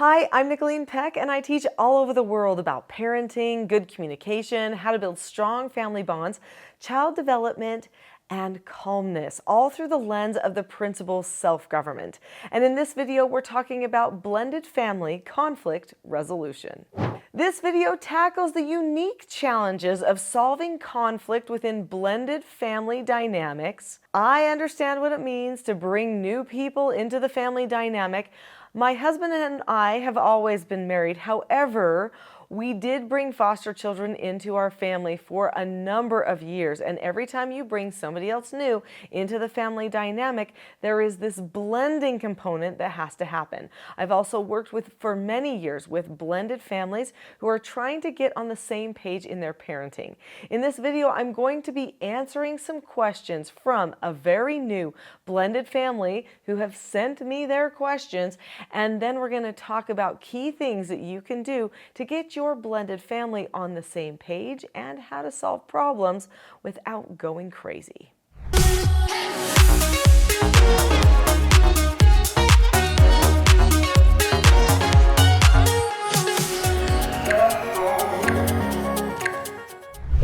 Hi, I'm Nicholeen Peck, and I teach all over the world about parenting, good communication, how to build strong family bonds, child development, and calmness, all through the lens of the principle self-government. And in this video, we're talking about blended family conflict resolution. This video tackles the unique challenges of solving conflict within blended family dynamics. I understand what it means to bring new people into the family dynamic. My husband and I have always been married. However, we did bring foster children into our family for a number of years, and every time you bring somebody else new into the family dynamic, there is this blending component that has to happen. I've also worked for many years with blended families who are trying to get on the same page in their parenting. In this video, I'm going to be answering some questions from a very new blended family who have sent me their questions, and then we're going to talk about key things that you can do to get your blended family on the same page and how to solve problems without going crazy.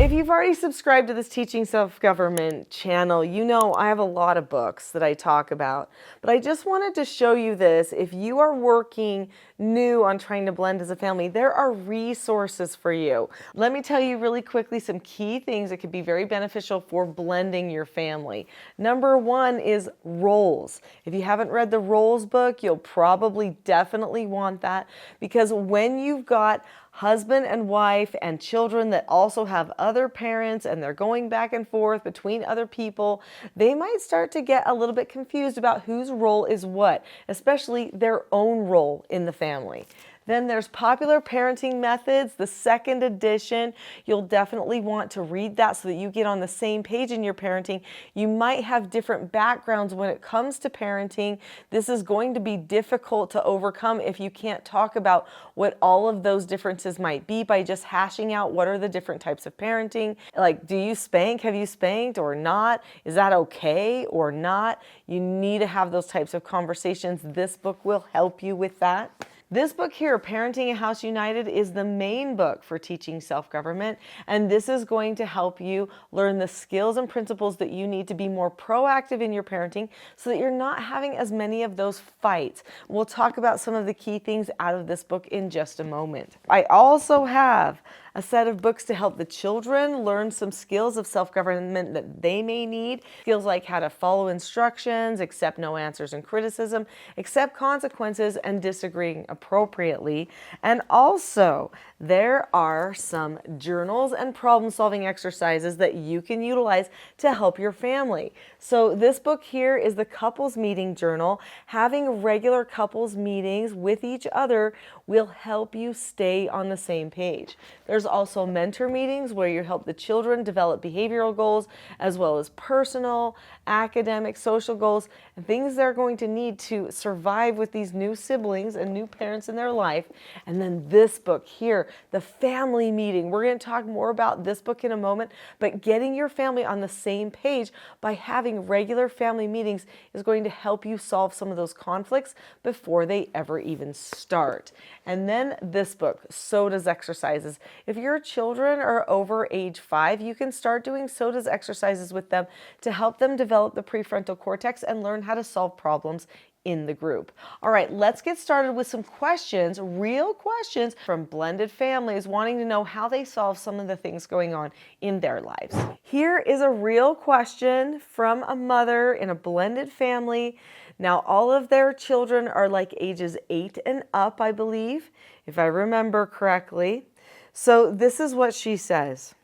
If you've already subscribed to this Teaching Self-Government channel, you know I have a lot of books that I talk about, but I just wanted to show you this. If you are working new on trying to blend as a family, there are resources for you. Let me tell you really quickly some key things that could be very beneficial for blending your family. Number one is roles. If you haven't read the roles book, you'll probably definitely want that, because when you've got husband and wife and children that also have other parents and they're going back and forth between other people, they might start to get a little bit confused about whose role is what, especially their own role in the family. Then there's Popular Parenting Methods, the second edition. You'll definitely want to read that so that you get on the same page in your parenting. You might have different backgrounds when it comes to parenting. This is going to be difficult to overcome if you can't talk about what all of those differences might be by just hashing out what are the different types of parenting. Like, do you spank? Have you spanked or not? Is that okay or not? You need to have those types of conversations. This book will help you with that. This book here, Parenting a House United, is the main book for teaching self-government, and this is going to help you learn the skills and principles that you need to be more proactive in your parenting so that you're not having as many of those fights. We'll talk about some of the key things out of this book in just a moment. I also have a set of books to help the children learn some skills of self-government that they may need. Skills like how to follow instructions, accept no answers and criticism, accept consequences, and disagreeing appropriately. And also, there are some journals and problem-solving exercises that you can utilize to help your family. So this book here is the Couples Meeting Journal. Having regular couples meetings with each other will help you stay on the same page. There's also mentor meetings where you help the children develop behavioral goals as well as personal, academic, social goals, and things they're going to need to survive with these new siblings and new parents in their life. And then this book here, the family meeting. We're going to talk more about this book in a moment, but getting your family on the same page by having regular family meetings is going to help you solve some of those conflicts before they ever even start. And then this book, SOTA's exercises. If your children are over age 5, you can start doing SOTA's exercises with them to help them develop the prefrontal cortex and learn how to solve problems in the group. All right, let's get started with some questions, real questions from blended families wanting to know how they solve some of the things going on in their lives. Here is a real question from a mother in a blended family. Now, all of their children are like ages 8 and up, I believe, if I remember correctly. So this is what she says.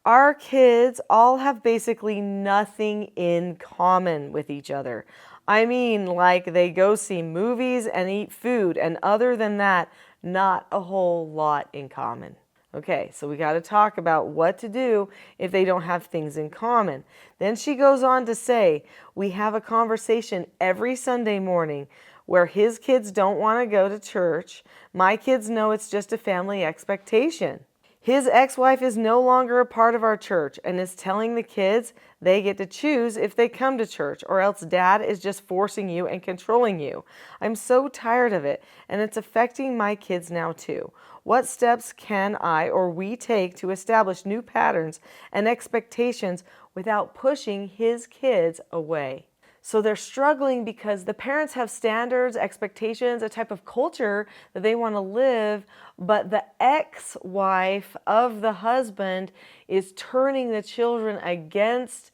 Our kids all have basically nothing in common with each other. I mean, like they go see movies and eat food, and other than that, not a whole lot in common. Okay, so we got to talk about what to do if they don't have things in common. Then she goes on to say, we have a conversation every Sunday morning where his kids don't want to go to church. My kids know it's just a family expectation. His ex-wife is no longer a part of our church and is telling the kids they get to choose if they come to church, or else dad is just forcing you and controlling you. I'm so tired of it, and it's affecting my kids now too. What steps can I or we take to establish new patterns and expectations without pushing his kids away? So they're struggling because the parents have standards, expectations, a type of culture that they want to live, but the ex-wife of the husband is turning the children against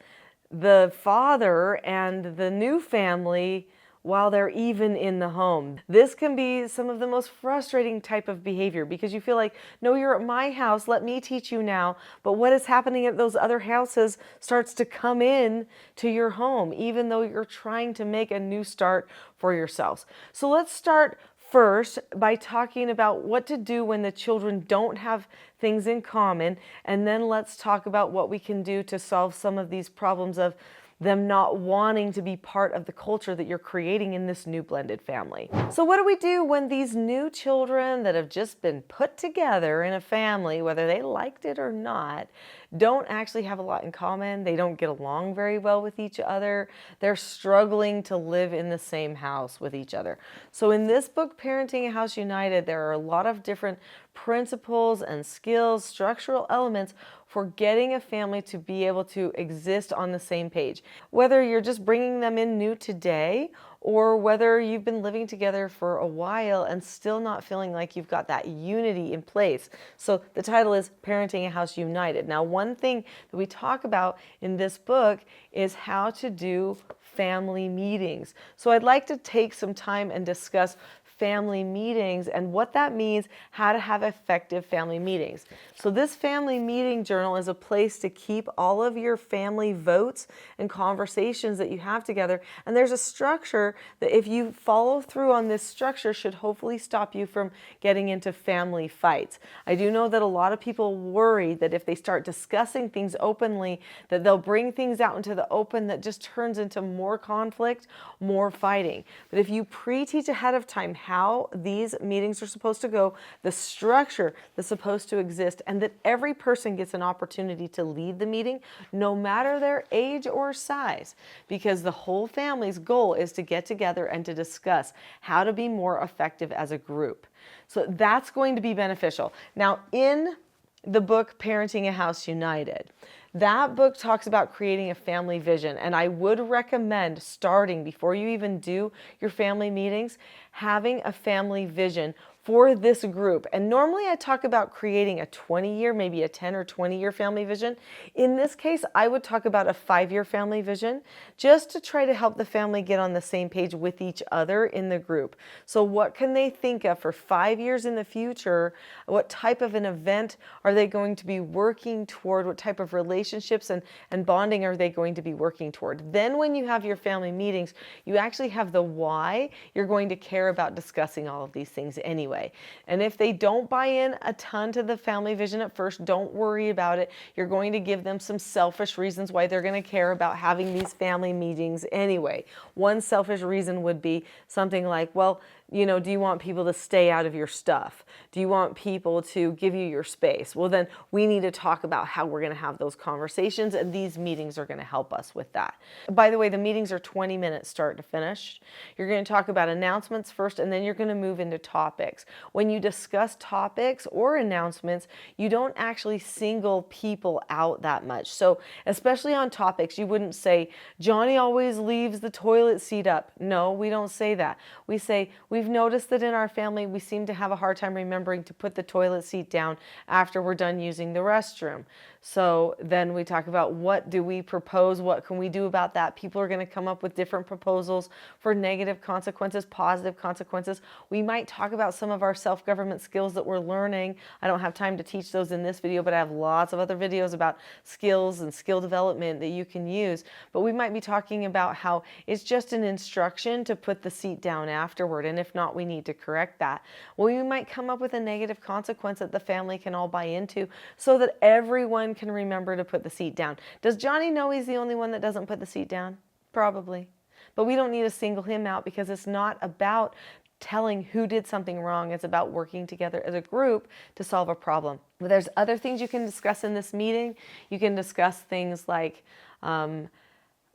the father and the new family while they're even in the home. This can be some of the most frustrating type of behavior because you feel like, no, you're at my house, let me teach you now. But what is happening at those other houses starts to come in to your home, even though you're trying to make a new start for yourselves. So let's start first by talking about what to do when the children don't have things in common. And then let's talk about what we can do to solve some of these problems of them not wanting to be part of the culture that you're creating in this new blended family. So what do we do when these new children that have just been put together in a family, whether they liked it or not, don't actually have a lot in common? They don't get along very well with each other. They're struggling to live in the same house with each other. So in this book, Parenting a House United, there are a lot of different principles and skills, structural elements for getting a family to be able to exist on the same page. Whether you're just bringing them in new today, or whether you've been living together for a while and still not feeling like you've got that unity in place. So the title is Parenting a House United. Now, one thing that we talk about in this book is how to do family meetings. So I'd like to take some time and discuss family meetings and what that means, how to have effective family meetings. So this family meeting journal is a place to keep all of your family votes and conversations that you have together. And there's a structure that if you follow through on this structure should hopefully stop you from getting into family fights. I do know that a lot of people worry that if they start discussing things openly, that they'll bring things out into the open that just turns into more conflict, more fighting. But if you pre-teach ahead of time how these meetings are supposed to go, the structure that's supposed to exist, and that every person gets an opportunity to lead the meeting, no matter their age or size, because the whole family's goal is to get together and to discuss how to be more effective as a group. So that's going to be beneficial. Now, in the book, Parenting a House United, that book talks about creating a family vision, and I would recommend starting before you even do your family meetings, having a family vision for this group. And normally I talk about creating a 20-year, maybe a 10 or 20-year family vision. In this case, I would talk about a 5-year family vision just to try to help the family get on the same page with each other in the group. So what can they think of for 5 years in the future? What type of an event are they going to be working toward? What type of relationships and bonding are they going to be working toward? Then when you have your family meetings, you actually have the why you're going to care about discussing all of these things anyway. And if they don't buy in a ton to the family vision at first, don't worry about it. You're going to give them some selfish reasons why they're going to care about having these family meetings anyway. One selfish reason would be something like, well, you know, do you want people to stay out of your stuff? Do you want people to give you your space? Well, then we need to talk about how we're going to have those conversations, and these meetings are going to help us with that. By the way, the meetings are 20 minutes start to finish. You're going to talk about announcements first, and then you're going to move into topics. When you discuss topics or announcements, you don't actually single people out that much. So especially on topics, you wouldn't say, Johnny always leaves the toilet seat up. No, we don't say that. We say, we've noticed that in our family, we seem to have a hard time remembering to put the toilet seat down after we're done using the restroom. So then we talk about what do we propose, what can we do about that? People are going to come up with different proposals for negative consequences, positive consequences. We might talk about some of our self-government skills that we're learning. I don't have time to teach those in this video, but I have lots of other videos about skills and skill development that you can use. But we might be talking about how it's just an instruction to put the seat down afterward, and if not, we need to correct that. Well, we might come up with a negative consequence that the family can all buy into so that everyone can remember to put the seat down. Does Johnny know he's the only one that doesn't put the seat down? Probably. But we don't need to single him out because it's not about telling who did something wrong. It's about working together as a group to solve a problem. But there's other things you can discuss in this meeting. You can discuss things like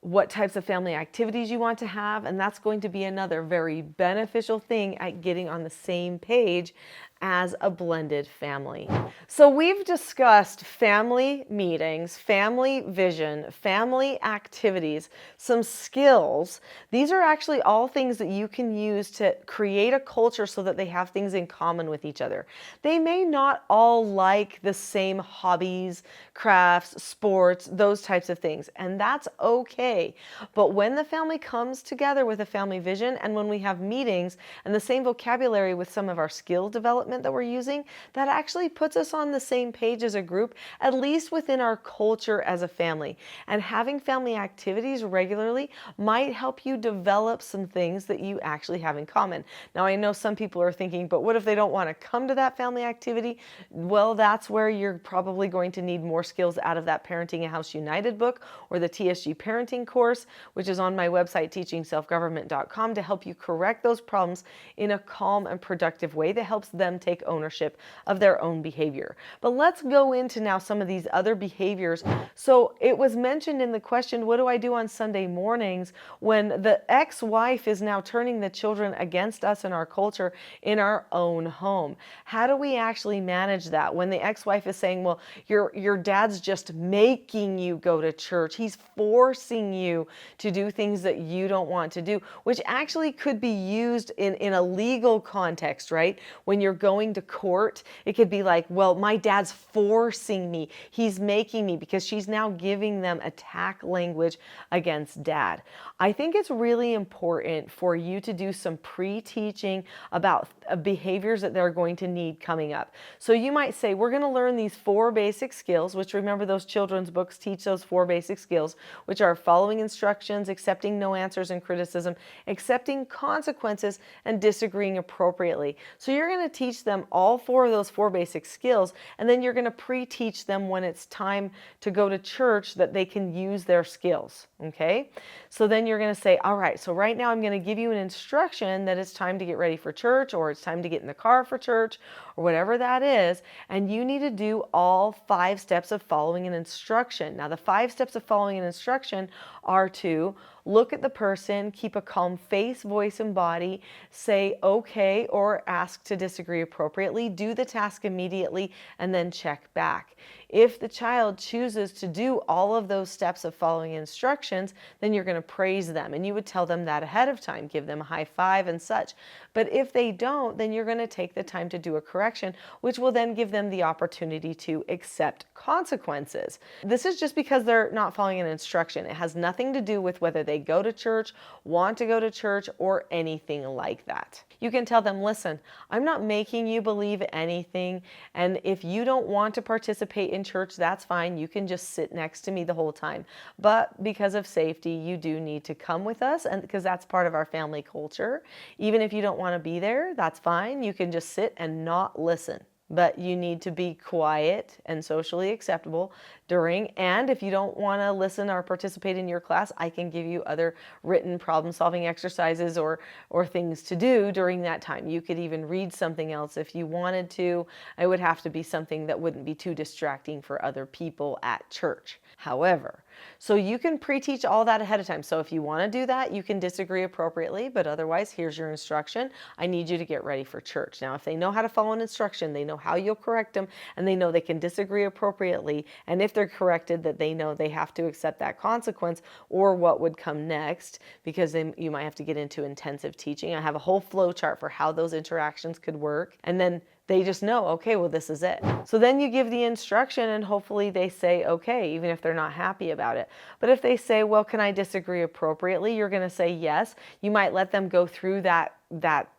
what types of family activities you want to have, and that's going to be another very beneficial thing at getting on the same page as a blended family. So we've discussed family meetings, family vision, family activities, some skills. These are actually all things that you can use to create a culture so that they have things in common with each other. They may not all like the same hobbies, crafts, sports, those types of things, and that's okay. But when the family comes together with a family vision, and when we have meetings and the same vocabulary with some of our skill development that we're using, that actually puts us on the same page as a group, at least within our culture as a family. And having family activities regularly might help you develop some things that you actually have in common. Now, I know some people are thinking, but what if they don't want to come to that family activity? Well, that's where you're probably going to need more skills out of that Parenting a House United book or the TSG Parenting course, which is on my website, teachingselfgovernment.com, to help you correct those problems in a calm and productive way that helps them take ownership of their own behavior. But let's go into now some of these other behaviors. So it was mentioned in the question, what do I do on Sunday mornings when the ex-wife is now turning the children against us and our culture in our own home? How do we actually manage that when the ex-wife is saying, well, your dad's just making you go to church. He's forcing you to do things that you don't want to do, which actually could be used in a legal context, right? When you're going to court, it could be like, well, my dad's forcing me. He's making me, because she's now giving them attack language against dad. I think it's really important for you to do some pre-teaching about behaviors that they're going to need coming up. So you might say, we're going to learn these 4 basic skills, which, remember, those children's books teach those 4 basic skills, which are following instructions, accepting no answers and criticism, accepting consequences, and disagreeing appropriately. So you're going to teach them all 4 of those 4 basic skills, and then you're going to pre-teach them when it's time to go to church that they can use their skills, okay? So then you're going to say, all right, so right now I'm going to give you an instruction that it's time to get ready for church, or it's time to get in the car for church, or whatever that is, and you need to do all 5 steps of following an instruction. Now, the 5 steps of following an instruction are to look at the person, keep a calm face, voice, and body, say okay or ask to disagree appropriately, do the task immediately, and then check back. If the child chooses to do all of those steps of following instructions, then you're going to praise them, and you would tell them that ahead of time, give them a high five and such. But if they don't, then you're going to take the time to do a correction, which will then give them the opportunity to accept consequences. This is just because they're not following an instruction. It has nothing to do with whether they go to church, want to go to church, or anything like that. You can tell them, listen, I'm not making you believe anything, and if you don't want to participate in church, that's fine. You can just sit next to me the whole time. But because of safety, you do need to come with us, and because that's part of our family culture. Even if you don't want to be there, that's fine. You can just sit and not listen. But you need to be quiet and socially acceptable during, and if you don't want to listen or participate in your class, I can give you other written problem-solving exercises or things to do during that time. You could even read something else if you wanted to. It would have to be something that wouldn't be too distracting for other people at church. However, so you can pre-teach all that ahead of time. So if you want to do that, you can disagree appropriately, but otherwise, here's your instruction. I need you to get ready for church. Now, if they know how to follow an instruction, they know how you'll correct them, and they know they can disagree appropriately, and if they're corrected, that they know they have to accept that consequence or what would come next, because then you might have to get into intensive teaching. I have a whole flow chart for how those interactions could work, and then they just know, okay, well, this is it. So then you give the instruction, and hopefully they say, okay, even if they're not happy about it. But if they say, well, can I disagree appropriately? You're going to say yes. You might let them go through that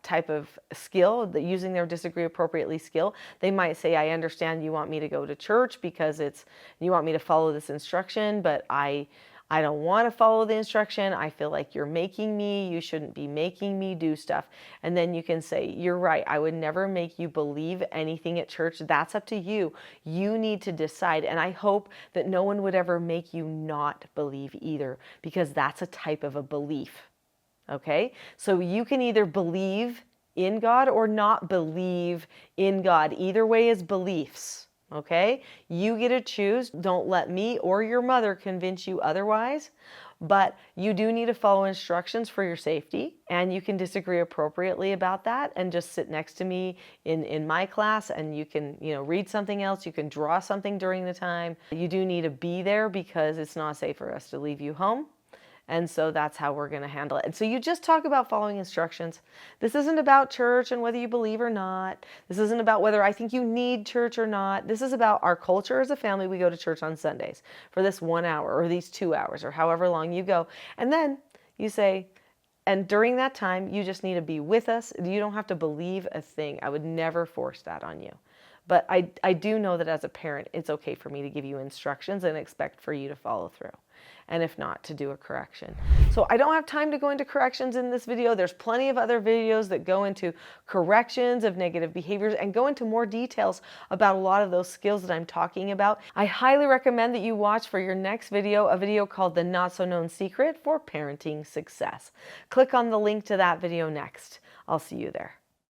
type of skill, using their disagree appropriately skill. They might say, I understand you want me to go to church because you want me to follow this instruction, but I don't want to follow the instruction. I feel like you're making me. You shouldn't be making me do stuff. And then you can say, you're right. I would never make you believe anything at church. That's up to you. You need to decide. And I hope that no one would ever make you not believe either, because that's a type of a belief. Okay? So you can either believe in God or not believe in God. Either way is beliefs, okay? You get to choose. Don't let me or your mother convince you otherwise. But you do need to follow instructions for your safety, and you can disagree appropriately about that and just sit next to me in my class, and you can, read something else. You can draw something during the time. You do need to be there because it's not safe for us to leave you home. And so that's how we're going to handle it. And so you just talk about following instructions. This isn't about church and whether you believe or not. This isn't about whether I think you need church or not. This is about our culture as a family. We go to church on Sundays for this 1 hour or these 2 hours or however long you go. And then you say, and during that time, you just need to be with us. You don't have to believe a thing. I would never force that on you. But I do know that as a parent, it's okay for me to give you instructions and expect for you to follow through. And if not, to do a correction. So I don't have time to go into corrections in this video. There's plenty of other videos that go into corrections of negative behaviors and go into more details about a lot of those skills that I'm talking about. I highly recommend that you watch for your next video, a video called The Not So Known Secret for Parenting Success. Click on the link to that video next. I'll see you there.